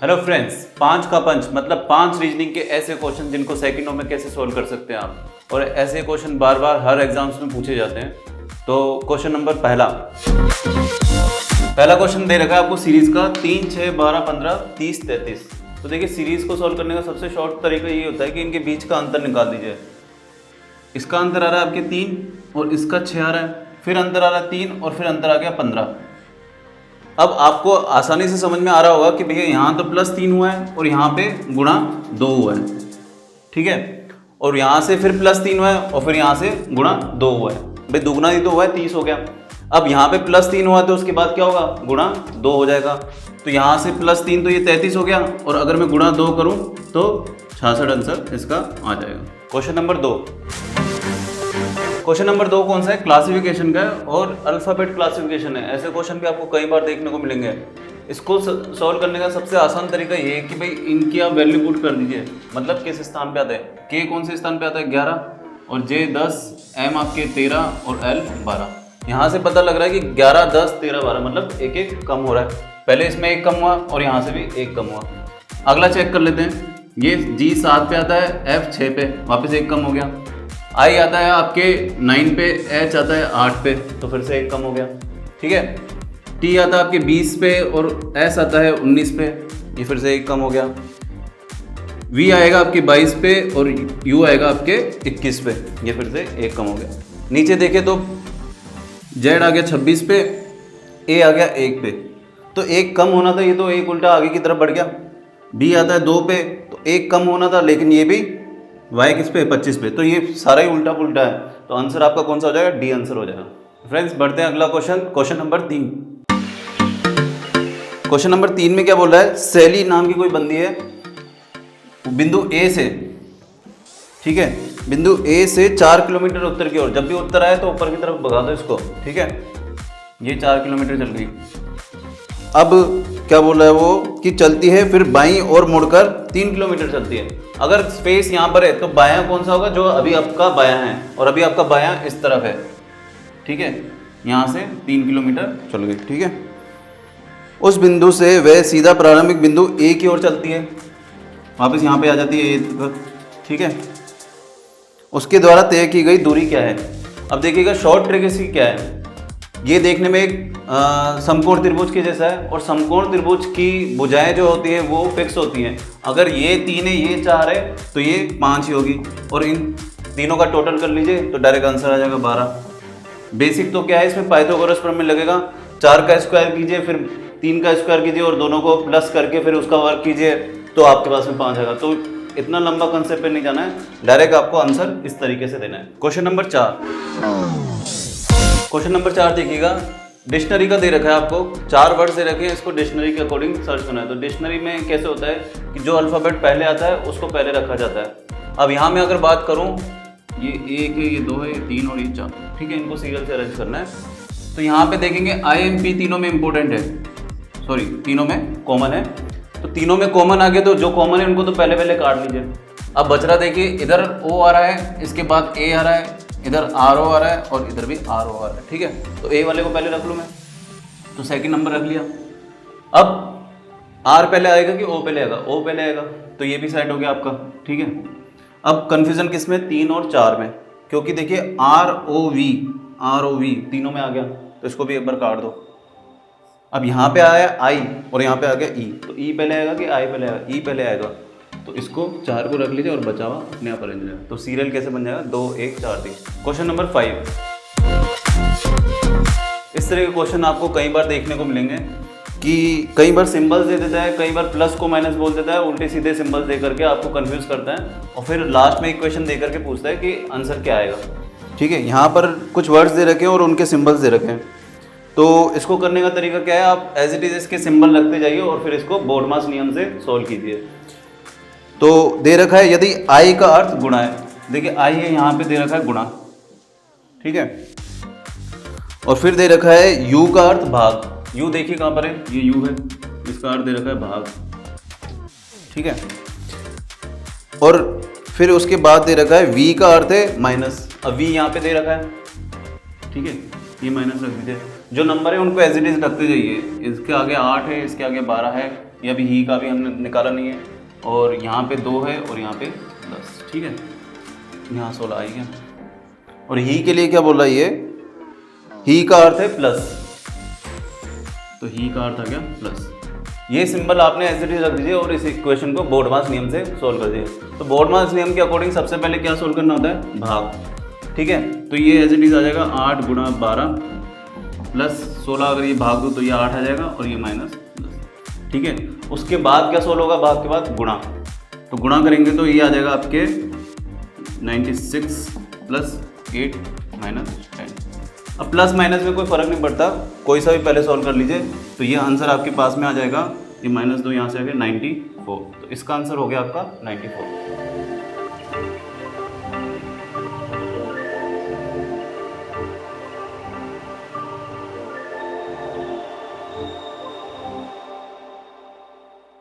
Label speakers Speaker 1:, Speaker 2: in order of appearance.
Speaker 1: Hello friends, 5 का पंच मतलब 5 reasoning के ऐसे क्वेश्चन जिनको सेकंडों में कैसे सोल्व कर सकते हैं आप, और ऐसे क्वेश्चन बार बार हर एग्जाम्स में पूछे जाते हैं। तो क्वेश्चन नंबर पहला क्वेश्चन दे रखा है आपको सीरीज का 3, 6, 12, 15, 30, 33। तो देखिए, सीरीज को सोल्व करने का सबसे शॉर्ट तरीका ये होता है कि इनके बीच का अंतर निकाल दीजिए। इसका अंतर आ रहा है आपके 3 और इसका 6 आ रहा है, फिर अंतर आ रहा है 3 और फिर अंतर आ गया 15। अब आपको आसानी से समझ में आ रहा होगा कि भैया यहाँ तो +3 हुआ है और यहाँ पे गुणा 2 हुआ है, ठीक है, और यहाँ से फिर +3 हुआ है और फिर यहाँ से गुणा 2 हुआ है। भाई दुगना ही तो हुआ है, 30 हो गया। अब यहाँ पे +3 हुआ तो उसके बाद क्या होगा, गुणा 2 हो जाएगा। तो यहाँ से +3 तो ये 33 हो गया, और अगर मैं गुणा 2 करूँ तो 66 आंसर इसका आ जाएगा। क्वेश्चन नंबर 2 कौन सा है, क्लासिफिकेशन का है और अल्फ़ाबेट क्लासिफिकेशन है। ऐसे क्वेश्चन भी आपको कई बार देखने को मिलेंगे। इसको सॉल्व करने का सबसे आसान तरीका ये है कि भाई इनकी आप वैल्यू पुट कर दीजिए। मतलब किस स्थान पे आता है, के कौन से स्थान पे आता है, 11, और जे 10, एम आपके 13 और एल 12। यहाँ से पता लग रहा है कि 11, 10, 13, 12 मतलब एक एक कम हो रहा है। पहले इसमें एक कम हुआ और यहाँ से भी एक कम हुआ। अगला चेक कर लेते हैं। ये जी 7 पे आता है, एफ 6 पे, वापस एक कम हो गया। आई आता है आपके 9 पे, एच आता है 8 पे, तो फिर से एक कम हो गया, ठीक है। टी आता है आपके 20 पे और एस आता है 19 पे, ये फिर से एक कम हो गया। वी आएगा आपके 22 पे और यू आएगा आपके 21 पे, ये फिर से एक कम हो गया। नीचे देखें तो जेड आ गया 26 पे, ए आ गया 1 पे, तो एक कम होना था, ये तो एक उल्टा आगे की तरफ बढ़ गया। बी आता है 2 पे, तो एक कम होना था, लेकिन ये भी वाई किस पे, 25 पे, तो ये सारा ही उल्टा पुल्टा है। तो आंसर आपका कौन सा हो जाएगा, डी आंसर हो जाएगा। फ्रेंड्स बढ़ते हैं अगला क्वेश्चन नंबर 3। क्वेश्चन नंबर 3 में क्या बोल रहा है, सैली नाम की कोई बंदी है, बिंदु ए से, ठीक है, बिंदु ए से 4 किलोमीटर उत्तर की ओर, जब भी उत्तर आए तो ऊपर की तरफ भगा दो इसको, ठीक है। ये 4 किलोमीटर चल गई। अब क्या बोल रहा है वो कि चलती है, फिर बाईं ओर मुड़कर 3 किलोमीटर चलती है। अगर स्पेस यहाँ पर है तो बायां कौन सा होगा, जो अभी आपका बायां है, और अभी आपका बायां इस तरफ है, ठीक है। यहाँ से 3 किलोमीटर चल गई, ठीक है। उस बिंदु से वह सीधा प्रारंभिक बिंदु ए की ओर चलती है, वापस यहाँ पे आ जाती है ए तक, ठीक है। उसके द्वारा तय की गई दूरी क्या है। अब देखिएगा शॉर्ट ट्रिक इसकी क्या है, ये देखने में एक समकोण त्रिभुज के जैसा है, और समकोण त्रिभुज की भुजाएं जो होती है वो फिक्स होती हैं। अगर ये 3 है, ये 4 है, तो ये 5 ही होगी, और इन तीनों का टोटल कर लीजिए तो डायरेक्ट आंसर आ जाएगा 12। बेसिक तो क्या है, इसमें पाइथागोरस प्रमेय लगेगा। 4 का स्क्वायर कीजिए, फिर 3 का स्क्वायर कीजिए, और दोनों को प्लस करके फिर उसका वर्क कीजिए, तो आपके पास में 5 आएगा। तो इतना लंबा कंसेप्ट पे नहीं जाना है, डायरेक्ट आपको आंसर इस तरीके से देना है। क्वेश्चन नंबर 4 देखिएगा, डिक्शनरी का दे रखा है आपको, 4 वर्ड्स दे रखे हैं, इसको डिक्शनरी के अकॉर्डिंग सर्च करना है। तो डिक्शनरी में कैसे होता है कि जो अल्फ़ाबेट पहले आता है उसको पहले रखा जाता है। अब यहाँ में अगर बात करूँ, ये 1 है, ये 2 है, ये 3 और ये 4, ठीक है, इनको सीरियल से अरेंज करना है। तो यहाँ पे देखेंगे IMP तीनों में इंपॉर्टेंट है, सॉरी तीनों में कॉमन है। तो तीनों में कॉमन आ गए, तो जो कॉमन है उनको तो पहले काट लीजिए। अब बच रहा देखिए, इधर O आ रहा है, इसके बाद A आ रहा है, इधर RO आ रहा है, और इधर भी RO आ रहा है, ठीक है। तो A वाले को पहले रख लूँ मैं, तो सेकंड नंबर रख लिया। अब R पहले आएगा कि O पहले आएगा, O पहले आएगा, तो ये भी सेट हो गया आपका, ठीक है। अब कंफ्यूजन किस में, 3 और 4 में, क्योंकि देखिए ROV तीनों में आ गया, तो इसको भी एक बार काट दो। अब यहाँ पे आया I और यहाँ पे आ गया E, तो E पहले आएगा कि I पहले आएगा, E पहले आएगा, तो इसको 4 को रख लीजिए और बचा हुआ अपने आप अरेंज हो जाएगा। तो सीरियल कैसे बन जाएगा, 2, 1, 4, 3। क्वेश्चन नंबर 5, इस तरह के क्वेश्चन आपको कई बार देखने को मिलेंगे कि कई बार सिंबल्स दे देता है, कई बार प्लस को माइनस बोल देता है, उल्टे सीधे सिंबल्स दे करके आपको कंफ्यूज करता है, और फिर लास्ट में एक क्वेश्चन दे करके पूछता है कि आंसर क्या आएगा, ठीक है। यहाँ पर कुछ वर्ड्स दे रखे हैं और उनके सिंबल्स दे रखे हैं। तो इसको करने का तरीका क्या है, आप एज इट इज इसके सिंबल रखते जाइए और फिर इसको बोर्डमास नियम से सोल्व कीजिए। तो दे रखा है यदि I का अर्थ गुणा है, देखिए I है, यहाँ पे दे रखा है गुणा, ठीक है। और फिर दे रखा है U का अर्थ भाग, U देखिए कहाँ पर है, ये U है, इसका अर्थ दे रखा है भाग, ठीक है। और फिर उसके बाद दे रखा है V का अर्थ है माइनस। अब V यहाँ पे दे रखा है, ठीक है, ये माइनस रख दीजिए। जो नंबर है उनको एज इट इज रखते जाइए, इसके आगे 8 है, इसके आगे 12 है, ये अभी ही का भी हमने निकाला नहीं है, और यहाँ पे 2 है और यहाँ पे 10, ठीक है, यहाँ 16 आई गया। और ही के लिए क्या बोला, ये ही का अर्थ है प्लस, तो ही का अर्थ आ गया प्लस। ये सिंबल आपने एज इट इज रख दीजिए और इस इक्वेशन को बोर्डमास नियम से सोल्व कर दीजिए। तो बोर्डमास नियम के अकॉर्डिंग सबसे पहले क्या सोल्व करना होता है, भाग, ठीक है। तो ये एज इट इज आ जाएगा 8 गुणा 12 प्लस 16, अगर ये भाग दो तो ये 8 आ जाएगा और ये माइनस 10, ठीक है। उसके बाद क्या सोल्व होगा, भाग के बाद गुणा, तो गुणा करेंगे तो ये आ जाएगा आपके 96 प्लस 8 माइनस 10। अब प्लस माइनस में कोई फ़र्क नहीं पड़ता, कोई सा भी पहले सॉल्व कर लीजिए। तो ये आंसर आपके पास में आ जाएगा, ये -2 यहाँ से आ गया 94, तो इसका आंसर हो गया आपका 94।